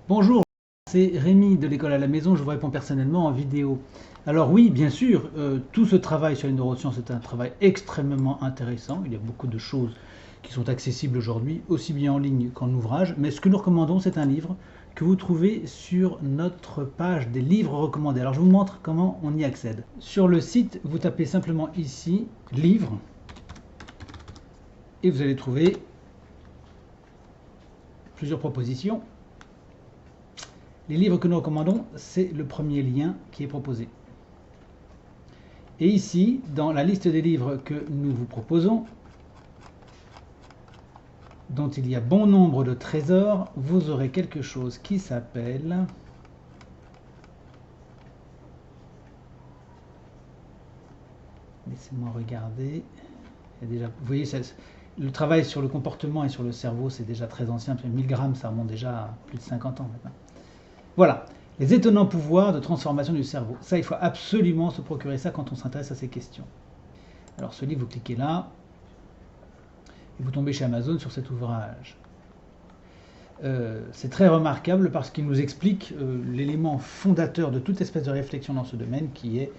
Bonjour, c'est Rémi de l'école à la maison, je vous réponds personnellement en vidéo. Alors oui, bien sûr, tout ce travail sur les neurosciences est un travail extrêmement intéressant. Il y a beaucoup de choses qui sont accessibles aujourd'hui, aussi bien en ligne qu'en ouvrage. Mais ce que nous recommandons, c'est un livre que vous trouvez sur notre page des livres recommandés. Alors je vous montre comment on y accède. Sur le site, vous tapez simplement ici « Livres » et vous allez trouver plusieurs propositions. Les livres que nous recommandons, c'est le premier lien qui est proposé. Et ici, dans la liste des livres que nous vous proposons, dont il y a bon nombre de trésors, vous aurez quelque chose qui s'appelle laissez-moi regarder. Il y a déjà, vous voyez, le travail sur le comportement et sur le cerveau, c'est déjà très ancien. 1000 grammes, ça remonte déjà à plus de 50 ans maintenant. Voilà, les étonnants pouvoirs de transformation du cerveau. Ça, il faut absolument se procurer ça quand on s'intéresse à ces questions. Alors ce livre, vous cliquez là, et vous tombez chez Amazon sur cet ouvrage. C'est très remarquable parce qu'il nous explique l'élément fondateur de toute espèce de réflexion dans ce domaine qui est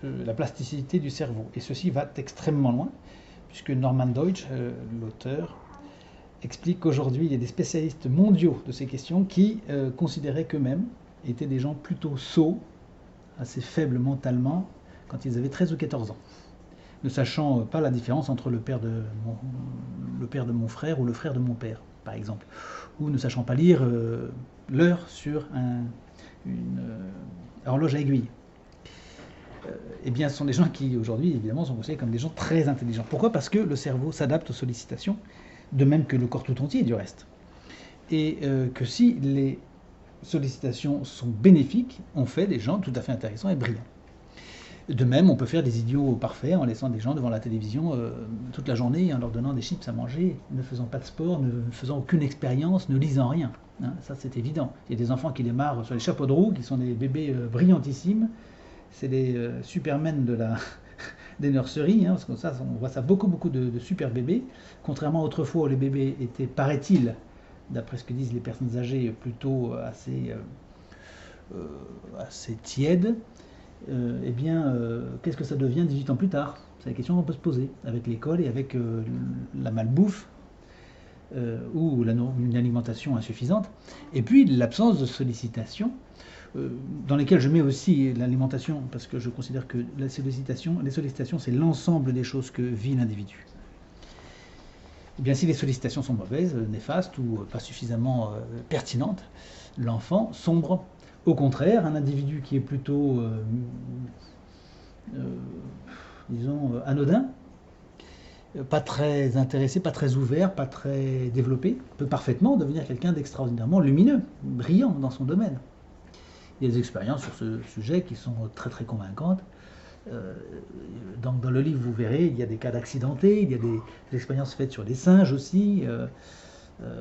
la plasticité du cerveau. Et ceci va extrêmement loin, puisque Norman Deutsch, l'auteur, explique qu'aujourd'hui il y a des spécialistes mondiaux de ces questions qui considéraient qu'eux-mêmes étaient des gens plutôt sots, assez faibles mentalement, quand ils avaient 13 ou 14 ans, ne sachant pas la différence entre le père de mon frère ou le frère de mon père, par exemple, ou ne sachant pas lire l'heure sur une horloge à aiguille. Eh bien, ce sont des gens qui, aujourd'hui, évidemment, sont considérés comme des gens très intelligents. Pourquoi? Parce que le cerveau s'adapte aux sollicitations, de même que le corps tout entier, du reste. Et que si les sollicitations sont bénéfiques, on fait des gens tout à fait intéressants et brillants. De même, on peut faire des idiots parfaits en laissant des gens devant la télévision toute la journée, en leur donnant des chips à manger, ne faisant pas de sport, ne faisant aucune expérience, ne lisant rien. Hein, ça, c'est évident. Il y a des enfants qui démarrent sur les chapeaux de roue, qui sont des bébés brillantissimes. C'est des supermen des nurseries, hein, parce que ça, on voit ça beaucoup de super bébés. Contrairement à autrefois où les bébés étaient, paraît-il, d'après ce que disent les personnes âgées, plutôt assez tièdes. Eh bien, qu'est-ce que ça devient 18 ans plus tard? C'est la question qu'on peut se poser, avec l'école et avec la malbouffe, ou une alimentation insuffisante, et puis l'absence de sollicitation, dans lesquelles je mets aussi l'alimentation, parce que je considère que les sollicitations, c'est l'ensemble des choses que vit l'individu. Eh bien, si les sollicitations sont mauvaises, néfastes ou pas suffisamment pertinentes, l'enfant sombre. Au contraire, un individu qui est plutôt, disons, anodin, pas très intéressé, pas très ouvert, pas très développé, peut parfaitement devenir quelqu'un d'extraordinairement lumineux, brillant dans son domaine. Il y a des expériences sur ce sujet qui sont très convaincantes. Donc dans le livre, vous verrez, il y a des cas d'accidentés, il y a des expériences faites sur des singes aussi.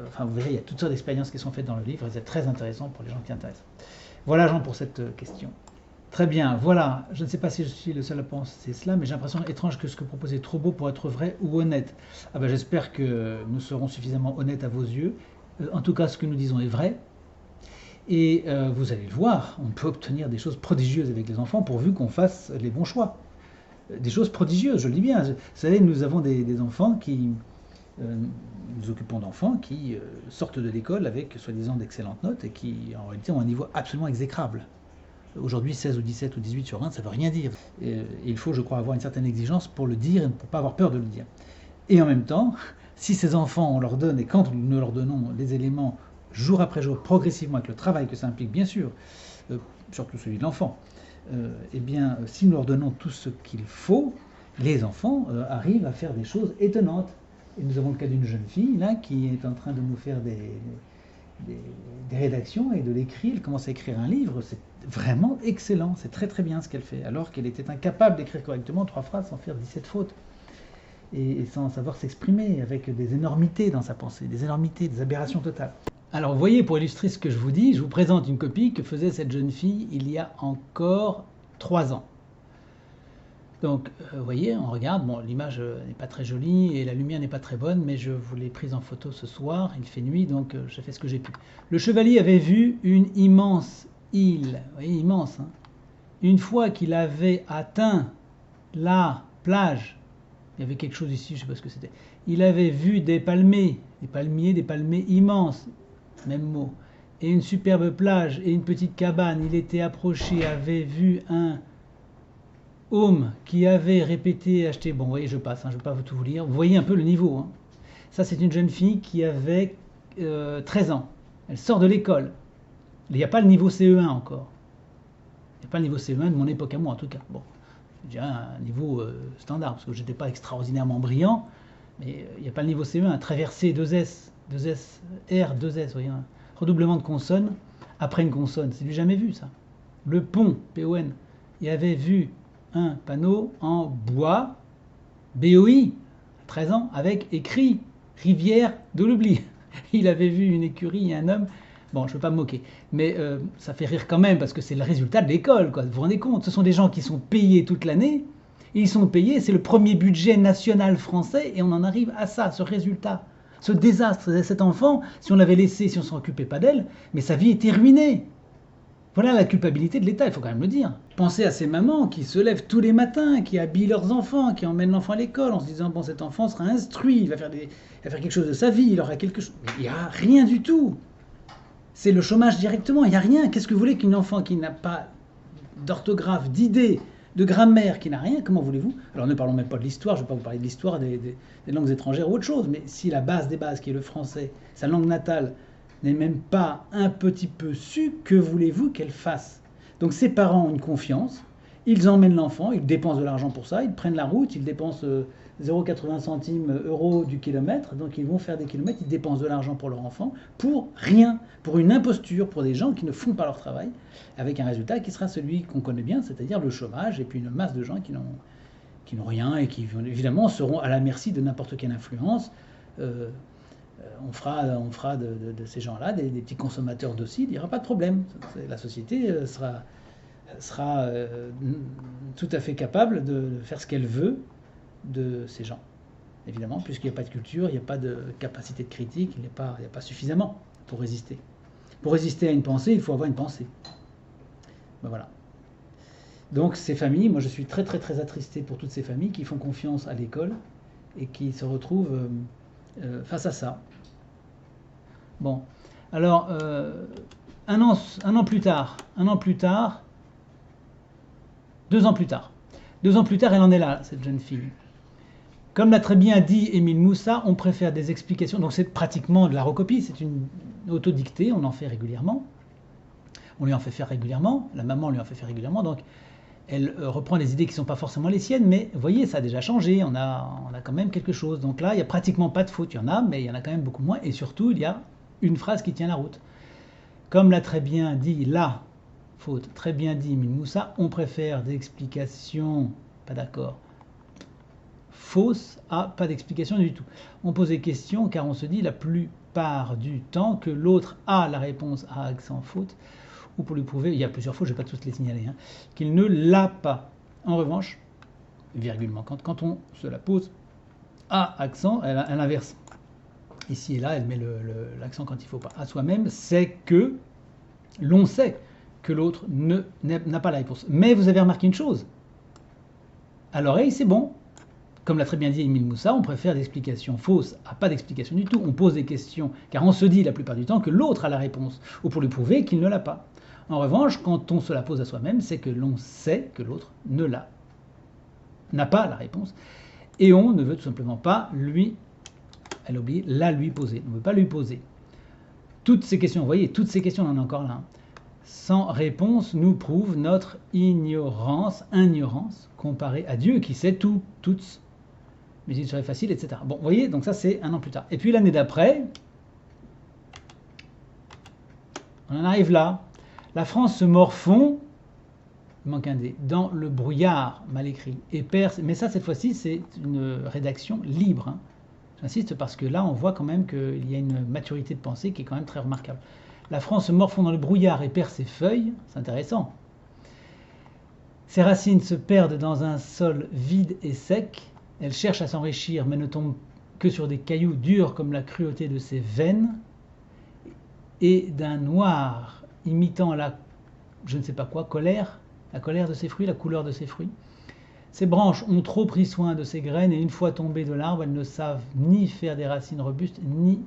Enfin, vous verrez, il y a toutes sortes d'expériences qui sont faites dans le livre et c'est très intéressant pour les gens qui intéressent. Voilà, Jean, pour cette question. Très bien, voilà. Je ne sais pas si je suis le seul à penser cela, mais j'ai l'impression étrange que ce que propose est trop beau pour être vrai ou honnête. Ah ben, j'espère que nous serons suffisamment honnêtes à vos yeux. En tout cas, ce que nous disons est vrai. Et vous allez le voir, on peut obtenir des choses prodigieuses avec les enfants pourvu qu'on fasse les bons choix. Des choses prodigieuses, je le dis bien. Vous savez, nous avons des enfants qui... nous occupons d'enfants qui sortent de l'école avec soi-disant d'excellentes notes et qui en réalité ont un niveau absolument exécrable. Aujourd'hui, 16 ou 17 ou 18 sur 20, ça ne veut rien dire. Et il faut, je crois, avoir une certaine exigence pour le dire et pour ne pas avoir peur de le dire. Et en même temps, si ces enfants, on leur donne, et quand nous leur donnons les éléments jour après jour, progressivement, avec le travail que ça implique, bien sûr, surtout celui de l'enfant, eh bien, si nous leur donnons tout ce qu'il faut, les enfants arrivent à faire des choses étonnantes. Et nous avons le cas d'une jeune fille, là, qui est en train de nous faire des rédactions et de l'écrit. Elle commence à écrire un livre, c'est vraiment excellent, c'est très bien ce qu'elle fait, alors qu'elle était incapable d'écrire correctement 3 phrases sans faire 17 fautes. Et sans savoir s'exprimer, avec des énormités dans sa pensée, des énormités, des aberrations totales. Alors vous voyez, pour illustrer ce que je vous dis, je vous présente une copie que faisait cette jeune fille il y a encore 3 ans. Donc, vous voyez, on regarde, bon, l'image n'est pas très jolie et la lumière n'est pas très bonne, mais je vous l'ai prise en photo ce soir, il fait nuit, donc j'ai fait ce que j'ai pu. Le chevalier avait vu une immense île, vous voyez, immense, hein. Une fois qu'il avait atteint la plage, il y avait quelque chose ici, je ne sais pas ce que c'était, il avait vu des palmiers immenses, même mot, et une superbe plage et une petite cabane. Il était approché, avait vu un homme qui avait répété, acheté, bon, vous voyez, je passe, hein, je ne vais pas tout vous lire, vous voyez un peu le niveau, hein. Ça, c'est une jeune fille qui avait 13 ans, elle sort de l'école, il n'y a pas le niveau CE1 encore, il n'y a pas le niveau CE1 de mon époque à moi en tout cas, bon, j'ai un niveau standard, parce que je n'étais pas extraordinairement brillant, mais il n'y a pas le niveau CE1, traverser 2S, 2S, R, 2S, vous voyez, un redoublement de consonne après une consonne, c'est du jamais vu ça. Le pont, PON, il avait vu un panneau en bois, BOI, 13 ans, avec écrit Rivière de l'oubli. Il avait vu une écurie et un homme. Bon, je ne veux pas me moquer, mais ça fait rire quand même parce que c'est le résultat de l'école, quoi. Vous vous rendez compte, ce sont des gens qui sont payés toute l'année. Ils sont payés, c'est le premier budget national français et on en arrive à ça, ce résultat, ce désastre. Cet enfant, si on l'avait laissé, si on ne s'en occupait pas d'elle, mais sa vie était ruinée. Voilà la culpabilité de l'État, il faut quand même le dire. Pensez à ces mamans qui se lèvent tous les matins, qui habillent leurs enfants, qui emmènent l'enfant à l'école en se disant bon, cet enfant sera instruit, il va faire quelque chose de sa vie, il aura quelque chose. Mais il n'y a rien du tout. C'est le chômage directement, il n'y a rien. Qu'est-ce que vous voulez qu'une enfant qui n'a pas d'orthographe, d'idées, de grammaire, qui n'a rien, comment voulez-vous? Alors ne parlons même pas de l'histoire, je ne vais pas vous parler de l'histoire des langues étrangères ou autre chose, mais si la base des bases, qui est le français, sa langue natale, n'est même pas un petit peu su, que voulez-vous qu'elle fasse? Donc ses parents ont une confiance, ils emmènent l'enfant, ils dépensent de l'argent pour ça, ils prennent la route, ils dépensent 0,80 centimes euros du kilomètre, donc ils vont faire des kilomètres, ils dépensent de l'argent pour leur enfant, pour rien, pour une imposture, pour des gens qui ne font pas leur travail, avec un résultat qui sera celui qu'on connaît bien, c'est-à-dire le chômage, et puis une masse de gens qui n'ont rien, et qui évidemment seront à la merci de n'importe quelle influence. On fera de ces gens-là des petits consommateurs dociles, il n'y aura pas de problème. La société sera tout à fait capable de faire ce qu'elle veut de ces gens. Évidemment, puisqu'il n'y a pas de culture, il n'y a pas de capacité de critique, il n'y a pas suffisamment pour résister. Pour résister à une pensée, il faut avoir une pensée. Ben voilà. Donc ces familles, moi je suis très très très attristé pour toutes ces familles qui font confiance à l'école et qui se retrouvent face à ça. Bon, alors un an plus tard, 2 ans plus tard, 2 ans plus tard, elle en est là, cette jeune fille. Comme l'a très bien dit Émile Moussa, on préfère des explications. Donc c'est pratiquement de la recopie, c'est une autodictée, on en fait régulièrement. On lui en fait faire régulièrement, la maman lui en fait faire régulièrement, donc elle reprend des idées qui ne sont pas forcément les siennes, mais vous voyez, ça a déjà changé, on a quand même quelque chose. Donc là, il n'y a pratiquement pas de faute, il y en a, mais il y en a quand même beaucoup moins, et surtout, il y a une phrase qui tient la route. Comme l'a très bien dit très bien dit Émile Moussa, on préfère des explications, pas d'accord, fausses à pas d'explication du tout. On pose des questions car on se dit la plupart du temps que l'autre a la réponse à accent faute, ou pour lui prouver, il y a plusieurs fois, je ne vais pas tous les signaler, qu'il ne l'a pas. En revanche, virgule manquante, quand on se la pose à accent, elle inverse. Ici et là, elle met l'accent quand il ne faut pas. À soi-même, c'est que l'on sait que l'autre n'a pas la réponse. Mais vous avez remarqué une chose. À l'oreille, c'est bon. Comme l'a très bien dit Émile Moussa, on préfère des explications fausses à pas d'explication du tout. On pose des questions, car on se dit la plupart du temps que l'autre a la réponse, ou pour lui prouver qu'il ne l'a pas. En revanche, quand on se la pose à soi-même, c'est que l'on sait que l'autre n'a pas la réponse, et on ne veut tout simplement pas elle a oublié, lui poser. On ne veut pas lui poser. Toutes ces questions, vous voyez, toutes ces questions, on en a encore là, sans réponse, nous prouvent notre ignorance comparée à Dieu qui sait tout, toutes, mais il serait facile, etc. Bon, vous voyez, donc ça c'est 1 an plus tard. Et puis l'année d'après, on en arrive là. La France se morfond, il manque un D, dans le brouillard mal écrit. Et perce, mais ça, cette fois-ci, c'est une rédaction libre. Hein. J'insiste parce que là, on voit quand même qu'il y a une maturité de pensée qui est quand même très remarquable. La France se morfond dans le brouillard et perd ses feuilles, c'est intéressant. Ses racines se perdent dans un sol vide et sec. Elle cherche à s'enrichir, mais ne tombe que sur des cailloux durs comme la cruauté de ses veines, et d'un noir imitant la, je ne sais pas quoi, colère, la colère de ses fruits, la couleur de ses fruits. Ces branches ont trop pris soin de ces graines, et une fois tombées de l'arbre, elles ne savent ni faire des racines robustes, ni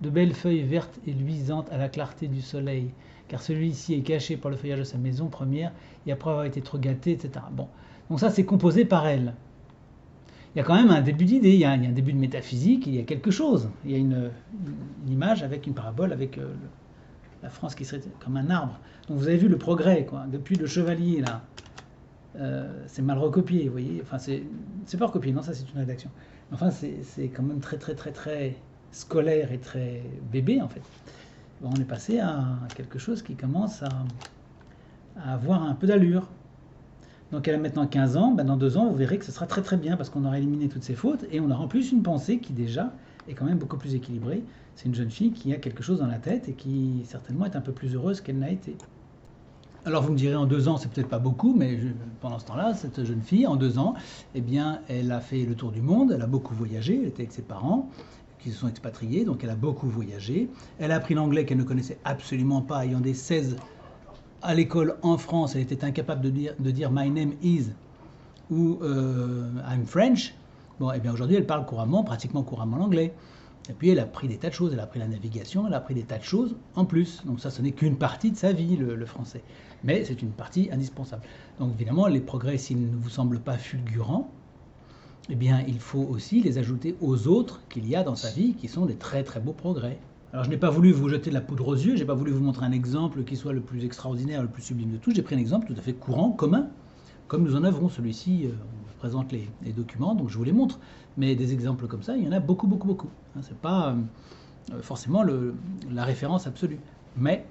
de belles feuilles vertes et luisantes à la clarté du soleil, car celui-ci est caché par le feuillage de sa maison première, et après avoir été trop gâté, etc. Bon, donc ça c'est composé par elle. Il y a quand même un début d'idée, il y a un début de métaphysique, il y a quelque chose. Il y a une image avec une parabole, avec la France qui serait comme un arbre. Donc vous avez vu le progrès, quoi. Depuis le chevalier, là, c'est mal recopié, vous voyez. Enfin, c'est pas recopié, non, ça c'est une rédaction. Enfin, c'est quand même très, très, très, très scolaire et très bébé, en fait. Bon, on est passé à quelque chose qui commence à avoir un peu d'allure. Donc elle a maintenant 15 ans, ben dans 2 ans, vous verrez que ce sera très très bien parce qu'on aura éliminé toutes ses fautes et on aura en plus une pensée qui déjà est quand même beaucoup plus équilibrée. C'est une jeune fille qui a quelque chose dans la tête et qui certainement est un peu plus heureuse qu'elle n'a été. Alors vous me direz en 2 ans, c'est peut-être pas beaucoup, mais pendant ce temps-là, cette jeune fille, en 2 ans, eh bien, elle a fait le tour du monde, elle a beaucoup voyagé, elle était avec ses parents qui se sont expatriés, donc elle a beaucoup voyagé. Elle a appris l'anglais qu'elle ne connaissait absolument pas, ayant des 16 à l'école en France, elle était incapable de dire My name is ou I'm French. Bon, et bien aujourd'hui, elle parle couramment, pratiquement couramment l'anglais. Et puis elle a appris des tas de choses, elle a appris la navigation, elle a appris des tas de choses en plus. Donc ça, ce n'est qu'une partie de sa vie, le français. Mais c'est une partie indispensable. Donc évidemment, les progrès, s'ils ne vous semblent pas fulgurants, eh bien, il faut aussi les ajouter aux autres qu'il y a dans sa vie, qui sont des très très beaux progrès. Alors je n'ai pas voulu vous jeter de la poudre aux yeux, je n'ai pas voulu vous montrer un exemple qui soit le plus extraordinaire, le plus sublime de tous. J'ai pris un exemple tout à fait courant, commun, comme nous en avons. Celui-ci, on vous présente les documents, donc je vous les montre. Mais des exemples comme ça, il y en a beaucoup, beaucoup, beaucoup. Ce n'est pas forcément la référence absolue. Mais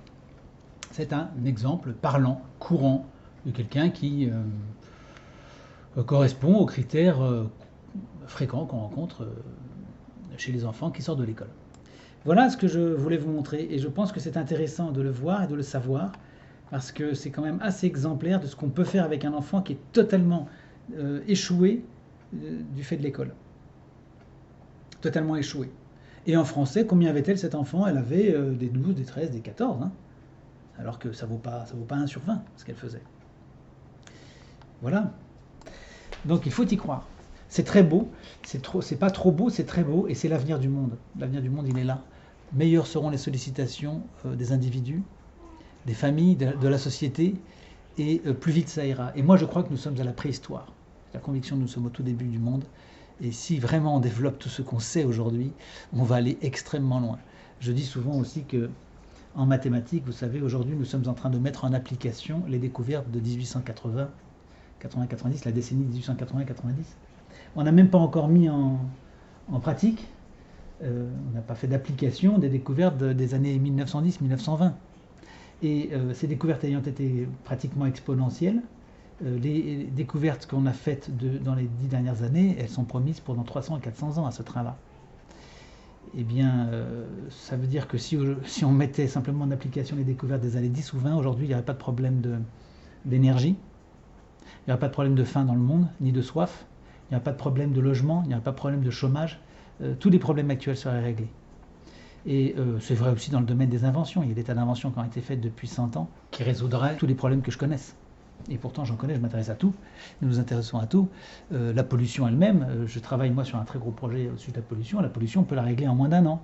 c'est un exemple parlant, courant, de quelqu'un qui correspond aux critères fréquents qu'on rencontre chez les enfants qui sortent de l'école. Voilà ce que je voulais vous montrer et je pense que c'est intéressant de le voir et de le savoir parce que c'est quand même assez exemplaire de ce qu'on peut faire avec un enfant qui est totalement échoué du fait de l'école. Totalement échoué. Et en français, combien avait-elle cet enfant? Elle avait des 12, des 13, des 14, hein, alors que ça vaut pas 1 sur 20 ce qu'elle faisait. Voilà. Donc il faut y croire. C'est très beau, c'est pas trop beau, c'est très beau et c'est l'avenir du monde. L'avenir du monde, il est là. Meilleures seront les sollicitations des individus, des familles, de la société, et plus vite ça ira. Et moi je crois que nous sommes à la préhistoire. La conviction que nous sommes au tout début du monde. Et si vraiment on développe tout ce qu'on sait aujourd'hui, on va aller extrêmement loin. Je dis souvent aussi que en mathématiques, vous savez, aujourd'hui nous sommes en train de mettre en application les découvertes de 1880, 80-90, la décennie 1880-90. On n'a même pas encore mis en pratique, on n'a pas fait d'application des découvertes des années 1910-1920. Et ces découvertes ayant été pratiquement exponentielles, les découvertes qu'on a faites dans les 10 dernières années, elles sont promises pour dans 300 et 400 ans à ce train-là. Eh bien, ça veut dire que si on mettait simplement en application les découvertes des années 10 ou 20, aujourd'hui, il n'y aurait pas de problème d'énergie, il n'y aurait pas de problème de faim dans le monde, ni de soif, il n'y aurait pas de problème de logement, il n'y aurait pas de problème de chômage, tous les problèmes actuels seraient réglés. Et c'est vrai aussi dans le domaine des inventions, il y a des tas d'inventions qui ont été faites depuis 100 ans qui résoudraient tous les problèmes que je connaisse. Et pourtant j'en connais, je m'intéresse à tout, nous nous intéressons à tout. La pollution elle-même, je travaille moi sur un très gros projet au-dessus de la pollution on peut la régler en moins d'1 an,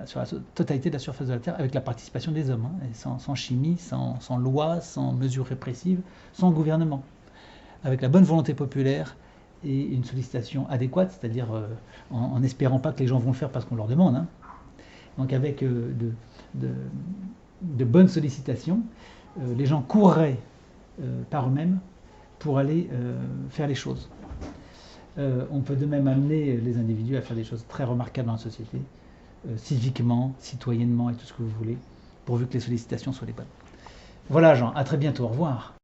sur la totalité de la surface de la Terre, avec la participation des hommes, hein, et sans chimie, sans loi, sans mesures répressives, sans gouvernement. Avec la bonne volonté populaire et une sollicitation adéquate, c'est-à-dire en n'espérant pas que les gens vont le faire parce qu'on leur demande. Hein. Donc avec de bonnes sollicitations, les gens courraient par eux-mêmes pour aller faire les choses. On peut de même amener les individus à faire des choses très remarquables dans la société, civiquement, citoyennement et tout ce que vous voulez, pourvu que les sollicitations soient les bonnes. Voilà Jean, à très bientôt, au revoir.